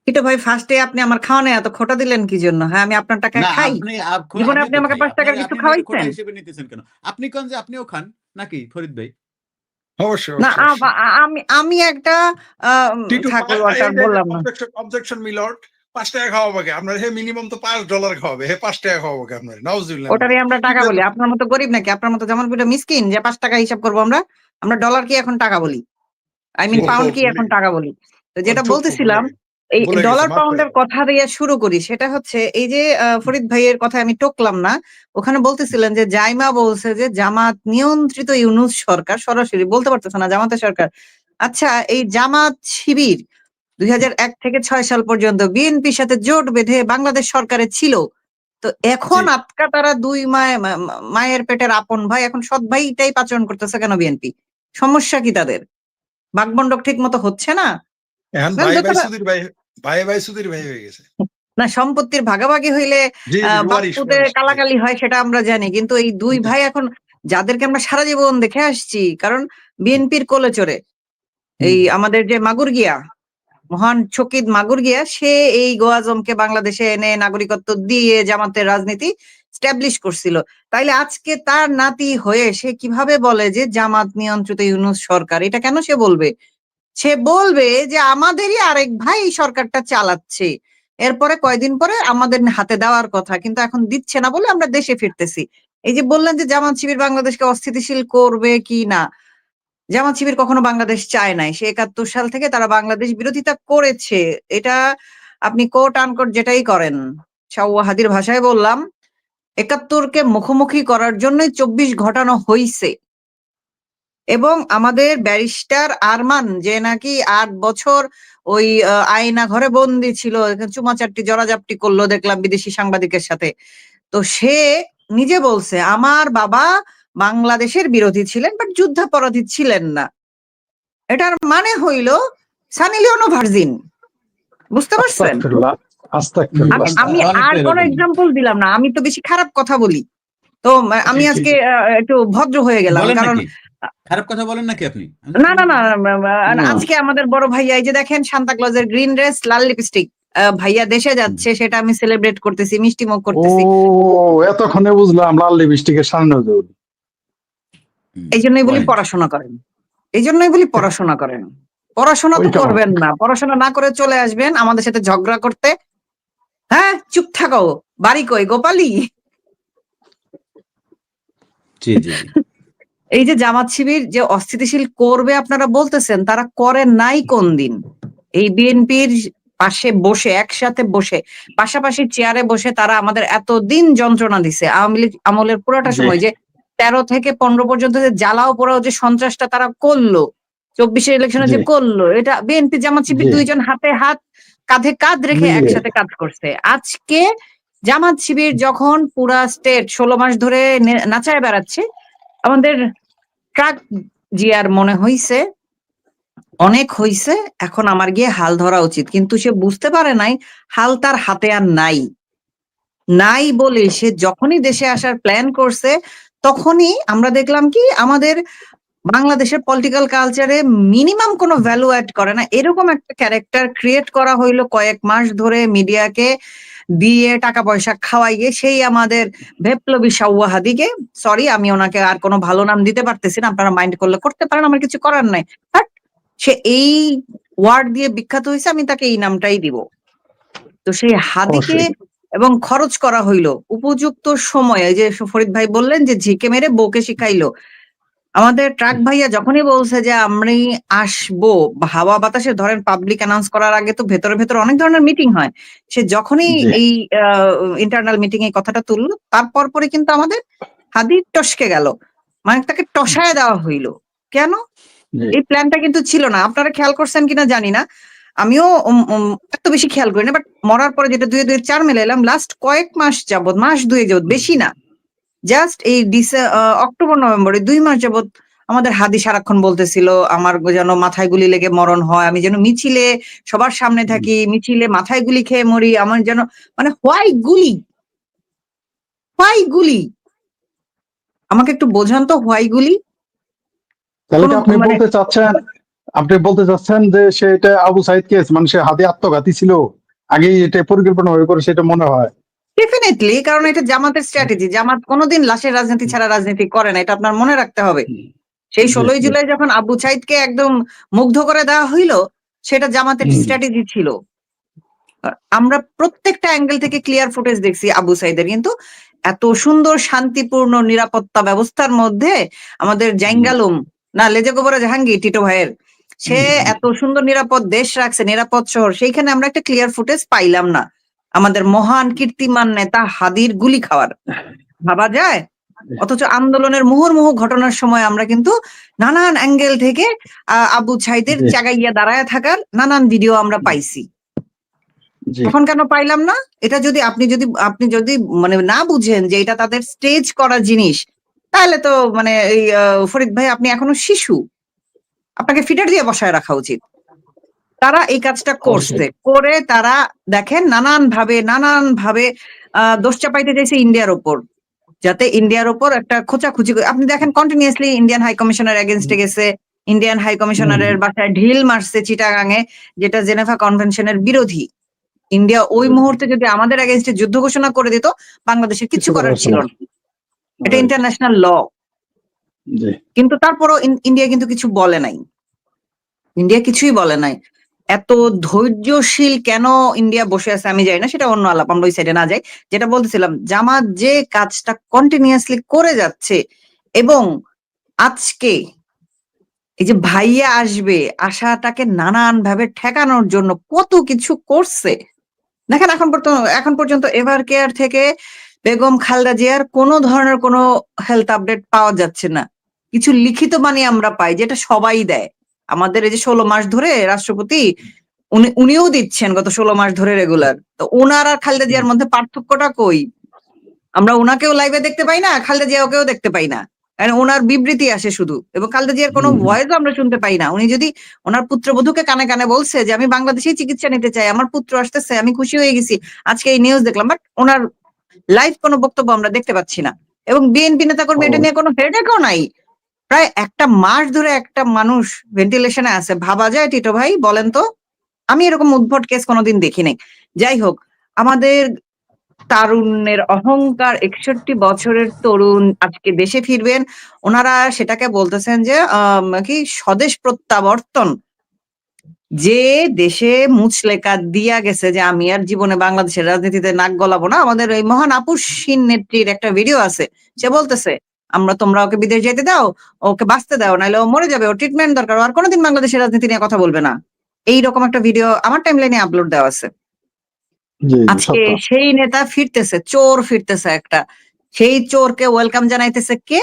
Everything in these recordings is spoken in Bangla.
এটা ভাই ফার্স্টে আপনি আমার খাওয়ানে এত খোটা দিলেন কি জন্য? হ্যাঁ, আমি আপনার টাকায় না খাই। জীবনে আমি আপনি তো আমাকে খাই, ৫ টাকার কিছু আপনি নিজের খোটা খাওয়াইছেন? হিসেবে নিতেছেন কেন? আপনি কোন যে আপনিও খান নাকি ফরিদ ভাই? অবশ্যই, না, অবশ্যই, অবশ্যই। আমি একটা টিটু থাক ওই এই যে বললাম না। অবজেকশন মিলর্ড, ৫ টাকা খাওয়াবো কে? আপনার হে মিনিমাম তো $5 খাওয়াবে, হে 5 টাকা খাওয়াবো কে আপনার? নাউজুবিল্লাহ। ওটারই আমরা টাকা বলি। আপনার মতো গরিব নাকি? আপনার মতো জামালপুরে মিসকিন যে ৫ টাকা হিসাব করবো আমরা? আমরা ডলার কি এখন টাকা বলি? আই মিন পাউন্ড কি এখন টাকা বলি? তো যেটা বলতেছিলাম, এই ডলার পাউন্ডের কথা দিয়ে শুরু করি। সেটা হচ্ছে এই যে ফরিদ ভাইয়ের কথা আমি টুকলাম না। ওখানে বলতেছিলেন যে জাইমা বলছে যে জামাত নিয়ন্ত্রিত ইউনূস সরকার, সরাসরি বলতে পারতেছে না জামাতের সরকার। আচ্ছা, এই জামাত শিবির ২০০১ থেকে ৬ সাল পর্যন্ত বিএনপির সাথে জোট বেঁধে বাংলাদেশ সরকারে ছিল। তো এখন আজকা তারা ২ মায়ের পেটের আপন ভাই, এখন সৎ ভাই টাইপ আচরণ করতেছে কেন বিএনপি? সমস্যা কি তাদের? বাকবন্টক ঠিক মতো হচ্ছে না? এখন ম্যাম, ভাই যতটা সুধীর ভাই, ভাই সুধীর ভাই হয়ে গেছে। না, সম্পত্তির ভাগাভাগি হইলে বাপ্পুতে কালাকালি হয় সেটা আমরা জানি, কিন্তু এই ২ ভাই এখন যাদেরকে আমরা সারা জীবন দেখে আসছি, কারণ বিএনপির কোলে চড়ে এই আমাদের যে মাগুরগিয়া, মহান ছকিদ মাগুরগিয়া, সে এই গোয়াজমকে বাংলাদেশে এনে নাগরিকত্ব দিয়ে জামাতের রাজনীতি স্ট্যাবলিশ করছিল। তাইলে আজকে তার নাতি হয়ে সে কিভাবে বলে যে জামাত নিয়ন্ত্রিত ইউনূস সরকার? এটা কেন সে বলবে? সে বলবে যে আমাদেরই আরেক ভাই এই সরকারটা চালাচ্ছে। এরপরে কয়দিন পরে আমাদের হাতে দেওয়ার কথা, কিন্তু এখন দিচ্ছে না বলে আমরা দেশে ফিরতেছি। এই যে বললেন যে জামাত শিবির বাংলাদেশকে অস্থিতিশীল করবে কি না, জামাত শিবির কখনো বাংলাদেশ চায় নাই। সে ৭১ সাল থেকে তারা বাংলাদেশ বিরোধিতা করেছে। এটা আপনি কোট আনকোট যেটাই করেন, শাওয়াহাদির ভাষায় বললাম, ৭১ কে মুখোমুখি করার জন্যই ২৪ ঘটানো হইছে। এবং আমাদের ব্যারিস্টার আরমান যে নাকি ৮ বছর ওই আয়না ঘরে বন্দি ছিল, চুমাচারটি জড়াজাপটি করলো দেখলাম বিদেশি সাংবাদিকের সাথে। তো সে নিজে বলছে আমার বাবা বাংলাদেশের বিরোধী ছিলেন, বাট যুদ্ধাপরাধী ছিলেন না। এটার মানে হইল সানি লিওনও ভার্জিন। বুঝতে পারছেন? আমি আর কোন এক্সাম্পল দিলাম না, আমি তো বেশি খারাপ কথা বলি। তো আমি আজকে একটু ভদ্র হয়ে গেলাম, কারণ খারাপ কথা বলেন নাকি আপনি? না না না, আজকে আমাদের বড় ভাইয়া এই যে দেখেন সান্তা ক্লজের গ্রিন ড্রেস লাল লিপস্টিক, ভাইয়া দেশে যাচ্ছে, সেটা আমি সেলিব্রেট করতেছি, মিষ্টি মুখ করতেছি। ও এতক্ষণে বুঝলাম লাল লিপস্টিকের সামনে জড়ি। এই জন্যই বলি পড়াশোনা করেন, এই জন্যই বলি পড়াশোনা করেন। পড়াশোনা তো করবেন না, পড়াশোনা না করে চলে আসবেন আমাদের সাথে ঝগড়া করতে। হ্যাঁ, চুপ থাকো, বাড়ি কই গোপালী? এই যে জামাত শিবির যে অস্থিতিশীল করবে আপনারা বলতেছেন, তারা করেন নাই কোন দিন? এই বিএনপির পাশে বসে, একসাথে বসে, পাশাপাশি চেয়ারে বসে তারা আমাদের এতদিন যন্ত্রণা দিছে। আওয়ামী লীগ আমলের পুরাটা সময় যে ১৩ থেকে ১৫ পর্যন্ত যে জ্বালাও পোড়াও যে সন্ত্রাসটা তারা করলো, ২৪-এর ইলেকশনে যে করলো, এটা বিএনপি জামাত শিবির দুইজন হাতে হাত কাঁধে কাঁধ রেখে একসাথে কাজ করছে। আজকে জামাত শিবির যখন পুরা স্টেট ১৬ মাস ধরে নাচায় বেড়াচ্ছে, আমাদের ট্রাক জিয়ার মনে হইছে অনেক হইছে, এখন আমার গিয়ে হাল ধরা উচিত। কিন্তু সে বুঝতে পারে নাই হাল তার হাতে আর নাই। নাই বলে সে যখনই দেশে আসার প্ল্যান করছে, তখনই আমরা দেখলাম কি আমাদের বাংলাদেশের পলিটিক্যাল কালচারে মিনিমাম কোনো ভ্যালু অ্যাড করে না, এরকম একটা ক্যারেক্টার ক্রিয়েট করা হইলো কয়েক মাস ধরে মিডিয়াকে দিয়ে টাকা পয়সা খাওয়াইয়ে। সেই আমাদের বিপ্লবী শাওয়াহাদিকে, সরি আমি ওনাকে আর কোনো ভালো নাম দিতে পারতেছি না, আপনারা মাইন্ড করলে করতে পারেন, আমার কিছু করার নাই, বাট সে এই ওয়ার্ড দিয়ে বিখ্যাত হয়েছে, আমি তাকে এই নামটাই দিব। তো সেই হাদিকে এবং খরচ করা হইলো উপযুক্ত সময়ে, যে ফরিদ ভাই বললেন যে ঝিকে মেরে বউকে শিখাইলো। আমাদের ট্রাক ভাইয়া যখনই বলছে যে আমি আসবো, হাওয়া বাতাসে ধরেন পাবলিক অ্যানাউন্স করার আগে তো ভেতরে ভেতরে অনেক ধরনের মিটিং হয়, সে যখনই এই ইন্টারনাল মিটিং এ কথাটা তুললো, তারপর পরে কিন্তু আমাদের হাদি টসকে গেল, মানে তাকে টসায় দেওয়া হইলো। কেন? এই প্ল্যানটা কিন্তু ছিল না। আপনারা খেয়াল করছেন কিনা জানি না, আমিও এত বেশি খেয়াল করি না, বাট মরার পরে যেটা ২-২-৪ মেলে এলাম, লাস্ট কয়েক মাস যাবত, মাস ২ যাবত, বেশি না, জাস্ট এই অক্টোবর নভেম্বরে ২ মাস যাবত আমাদের হাদি সারাক্ষণ বলতেছিল আমার যেন মাথায় গুলি লেগে মরণ হয়, আমি যেন মিছিলে সবার সামনে থাকি, মিছিলে মাথায় গুলি খেয়ে মরি, আমার যেন মানে হোয়াই গুলি, আমাকে একটু বোঝান তো হোয়াই গুলি। তাহলে আপনি বলতে চাচ্ছেন আপনি বলতে চাচ্ছেন যে সেটা আবু সাইদ কেস মানে সে হাতে আত্মঘাতী ছিল, আগেই এটা পরিকল্পনা হয়ে করে সেটা মনে হয়। ডেফিনেটলি, কারণ এটা জামাতের স্ট্র্যাটেজি। জামাত কোনোদিন লাশের রাজনীতি ছাড়া রাজনীতি করে না, এটা আপনার মনে রাখতে হবে। সেই জি, 16ই জি। জুলাই যখন আবু সাইদকে একদম মুগ্ধ করে দেওয়া হইলো, সেটা জামাতের হুম। স্ট্র্যাটেজি ছিল। আমরা প্রত্যেকটা অ্যাঙ্গেল থেকে ক্লিয়ার ফুটেজ দেখছি আবু সাইদের, কিন্তু এত সুন্দর শান্তিপূর্ণ নিরাপত্তা ব্যবস্থার মধ্যে আমাদের জাইঙ্গালুম না লেজে গোবরা জাহাঙ্গীর টিটো ভাইয়ের, সে এত সুন্দর নিরাপদ দেশ রাখছে, নিরাপদ শহর, সেইখানে আমরা একটা ক্লিয়ার ফুটেজ পাইলাম না আমাদের মহান কীর্তিমান নেতা হাদির গুলি খাওয়ার। ভাবা যায়? অথচ আন্দোলনের মুহুর্মুহু ঘটনার সময় আমরা কিন্তু নানান অ্যাঙ্গেল থেকে আবু সাইদের জি, চাগাইয়া দাঁড়ায় থাকার নানান ভিডিও আমরা পাইছি। জি। এখন কেন পাইলাম না? এটা যদি আপনি যদি মানে না বুঝেন যে এটা তাদের স্টেজ করা জিনিস, তাহলে তো মানে এই ফরিদ ভাই আপনি এখনো শিশু, আপনাকে ফিডার দিয়ে বসায় রাখা উচিত। তারা এই কাজটা করছে, অবশ্যই। করে তারা দেখেন নানান ভাবে দোষ চাপাইতে চাইছে ইন্ডিয়ার ওপর, যাতে ইন্ডিয়ার ওপর একটা খোঁচাখুচি আপনি দেখেন কন্টিনিউয়াসলি ইন্ডিয়ান হাই কমিশনার এগেনস্টে গেছে, ইন্ডিয়ান হাই কমিশনারের বাসায় ঢিল মারছে চিটাগাঙে, যেটা জেনেভা কনভেনশনের বিরোধী। ইন্ডিয়া ওই মুহূর্তে যদি আমাদের এগেনস্টে যুদ্ধ ঘোষণা করে দিত, বাংলাদেশের কিছু করার ছিল না। এটা ইন্টারন্যাশনাল ল। জি, কিন্তু তারপরও ইন্ডিয়া কিন্তু কিছু বলে নাই, ইন্ডিয়া কিছুই বলে নাই। এত ধৈর্যশীল কেন ইন্ডিয়া বসে আছে আমি জানি না, সেটা অন্য আলাপ, আমরা ওই সাইডে না যাই। যেটা বলতেছিলাম, জামাত যে কাজটা কন্টিনিউয়াসলি করে যাচ্ছে, এবং আজকে এই যে ভাইয়া আসবে, আশাটাকে নানান ভাবে ঠেকানোর জন্য কত কিছু করছে। দেখেন এখন পর্যন্ত এভার কেয়ার থেকে বেগম খালেদা জিয়ার কোনো ধরনের কোনো হেলথ আপডেট পাওয়া যাচ্ছে না। কিছু লিখিত বাণী আমরা পাই, যেটা সবাই দেয়। আমাদের এই যে 16 মাস ধরে রাষ্ট্রপতি উনিও দিচ্ছেন গত 16 মাস ধরে রেগুলার। তো ওনার আর খালেদা জিয়ার মধ্যে পার্থক্যটা কই? আমরা ওনাকেও লাইভে দেখতে পাই না, খালেদা জিয়াকেও দেখতে পাই না। কারণ ওনার বিবৃতি আসে শুধু, এবং খালেদা জিয়ার কোনো ভয়েসও আমরা শুনতে পাই না। উনি যদি ওনার পুত্রবধূকে কানে কানে বলছে যে আমি বাংলাদেশেই চিকিৎসা নিতে চাই, আমার পুত্র আসতেছে, আমি খুশি হয়ে গেছি, আজকে এই নিউজ দেখলাম, বাট ওনার লাইভ কোনো বক্তব্য আমরা দেখতে পাচ্ছি না। এবং বিএনপি নেতাকর্মী এটা নিয়ে কোনো হেডেকও নাই। প্রায় একটা মাস ধরে একটা মানুষ ভেন্টিলেশনে আছে। ভাবা যায় টিটো ভাই, বলেন তো? আমি এরকম উদ্ভট কেস কোনোদিন দেখি নাই। যাই হোক, আমাদের তারুণ্যের অহংকার, 61 বছরের তরুণ আজকে দেশে ফিরবেন। ওনারা সেটাকে বলতেছেন যে কি স্বদেশ প্রত্যাবর্তন। যে দেশে মুচলেকা দিয়া গেছে যে আমি আর জীবনে বাংলাদেশের রাজনীতিতে নাক গলাবো না। আমাদের এই মহান আপুসীন নেত্রীর একটা ভিডিও আছে, সে বলতেছে তোমরা ওকে বিদেশ যেতে দাও, ওকে বাঁচতে দাও, নাহলে ও মরে যাবে, ও ট্রিটমেন্ট দরকার, আর কোনোদিন বাংলাদেশের রাজনীতি নিয়ে কথা বলবে না। এইরকম একটা ভিডিও আমার টাইমলাইনে আপলোড দেওয়া আছে। জি, জি, আজকে সত্য। সেই নেতা ফিরতেছে, চোর ফিরতেছে একটা। সেই চোরকে ওয়েলকাম জানাইতেছে কে?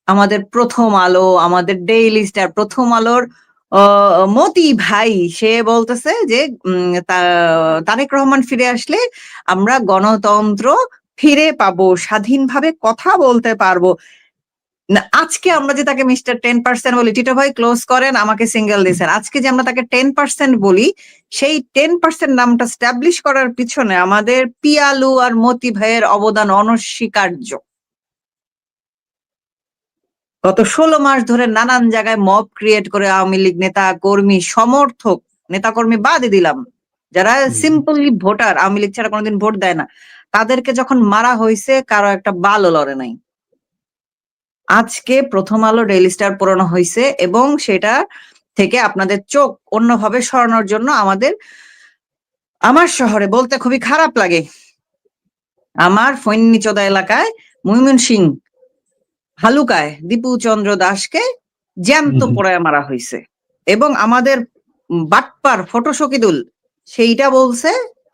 আমাদের প্রথম আলো, আমাদের ডেইলি স্টার, প্রথম আলোর মতি ভাই। সে বলতেছে যে তারেক রহমান ফিরে আসলে আমরা গণতন্ত্র ফিরে পাবো, স্বাধীনভাবে কথা বলতে পারবো। না, আজকে আমরা যে তাকে মিস্টার 10% বলি, টিটো ভাই ক্লোজ করেন, আমাকে সিঙ্গেল দিয়েছেন, আজকে যে আমরা তাকে 10% বলি, সেই 10% নামটা স্ট্যাবলিশ করার পিছনে আমাদের পিয়ালু আর মতি ভাইয়ের অবদান অনস্বীকার্য। গত 16 মাস ধরে নানান জায়গায় মব ক্রিয়েট করে আওয়ামী লীগ নেতা কর্মী সমর্থক, নেতা কর্মী বাদই দিলাম, যারা সিম্পলি ভোটার, আওয়ামী লীগ ছাড়া কোনোদিন ভোট দেয় না, তাদেরকে যখন মারা হয়েছে কারো একটা বালও লড়ে নাই। আজকে প্রথম আলো ডেইলি স্টার পুরানো হয়েছে, এবং সেটা থেকে আপনাদের চোখ অন্যভাবে সরানোর জন্য আমার শহরে বলতে খুবই খারাপ লাগে, আমার ফৈন্নিচোদা এলাকায় ময়মনসিংহ হালুকায় দীপু চন্দ্র দাসকে জ্যান্ত পোড়ায় মারা হয়েছে। এবং আমাদের বাটপার ফটো শকিদুল সেইটা বলছে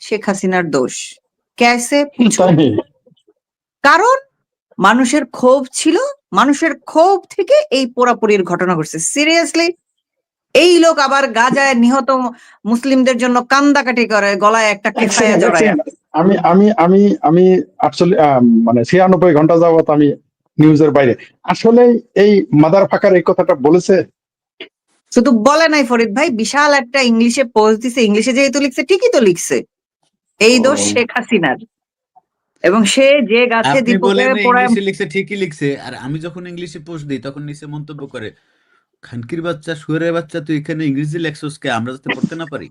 শেখ হাসিনার দোষ। ক্যাসে পুছো? কারণ মানুষের ক্ষোভ ছিল, মানুষের ক্ষোভ থেকে এই পোড়াপুরির ঘটনা ঘটছে। সিরিয়াসলি, এই লোক আবার গাজায় নিহত মুসলিমদের জন্য কান্দাকাটি করে, গলায় একটা কেফায়া জড়ায়। আমি আমি আমি আমি আসলে মানে 96 ঘন্টা যাবত আমি নিউজের বাইরে। আসলে এই মাদার ফাকার এই কথাটা বলেছে? শুধু বলে নাই ফরিদ ভাই, বিশাল একটা ইংলিশে পোস্ট দিছে। ইংলিশে যেহেতু লিখছে, ঠিকই তো লিখছে, এই দোষ শেখ হাসিনার। এবং সে যে গাছে আপনি দীপুকে বলেন পোড়ায়, ইংলিশে লিখছে, ঠিকই লিখছে, আর আমি যখন ইংলিশে পোস্ট দিই তখন নিচে মন্তব্য করে খানকির বাচ্চা, শুয়োরের বাচ্চা, তুই এখানে ইংরেজি লেখছস কে? আমরা যাতে পড়তে না পারি?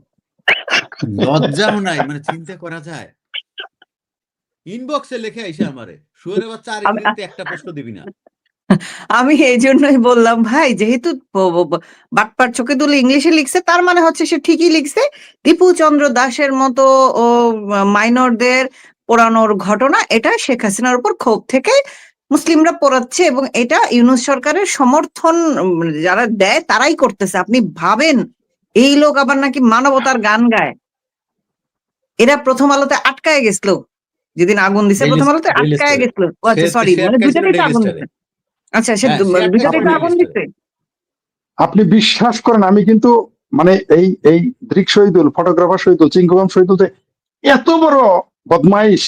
লজ্জাও নাই, মানে চিন্তা করা যায়। ইনবক্সে লিখে আইসে আমারে, শুয়োরের বাচ্চা আর আমি ইংরেজিতে একটা প্রশ্ন দিবি না। আমি এই জন্যই বললাম ভাই, যেহেতু বাটপার চোখে তুলে ইংলিশে লিখছে, তার মানে হচ্ছে সে ঠিকই লিখছে। দীপু চন্দ্র দাসের মতো ও মাইনরদের পোড়ানোর ঘটনা, এটা শেখ হাসিনার উপর ক্ষোভ থেকে মুসলিমরা পোড়াচ্ছে, এবং এটা ইউনূস সরকারের সমর্থন যারা দেয় তারাই করতেছে। আপনি ভাবেন, এই লোক আবার নাকি মানবতার গান গায়। এরা প্রথম আলোতে আটকায় গেছিল, যেদিন আগুন দিছে ডেইলি প্রথম আলোতে ডেইলি আটকায় স্টারে। গেছিল। ও আচ্ছা, সে সরি, সে মানে আটকাইছিল দুইটাতেই তো ডেইলি আগুন স্টারে। দিছে। আচ্ছা, সে হ্যাঁ, সে দুইটাতেই তো আটকাইছিল আগুন ডেইলি দিছে। স্টারে। আপনি বিশ্বাস করেন, আমি কিন্তু মানে এই দৃক শহীদুল, ফটোগ্রাফার শহীদুল, চিঙ্কুবাম শহীদুল যে এত বড় বদমাইশ,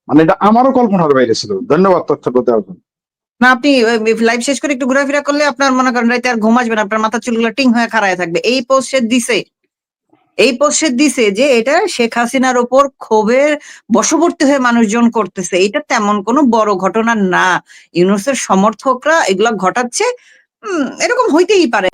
মানে এটা আমারও কল্পনার বাইরে ছিল। ধন্যবাদ তথ্যটা দেওয়ার জন্য। না, আপনি লাইভ শেষ করে একটু ঘোরাফেরা করলে আপনার মনে করেন রাতে আর ঘুম আসবে না, আপনার মাথা চুলগুলো টিং হয়ে খাড়ায় থাকবে। এই পোস্টে দিছে যে এটা শেখ হাসিনার ওপর ক্ষোভের বশবর্তী হয়ে মানুষজন করতেছে। এটা তেমন কোনো বড় ঘটনা না, ইউনূসের সমর্থকরা এগুলা ঘটাচ্ছে, এরকম হইতেই পারে।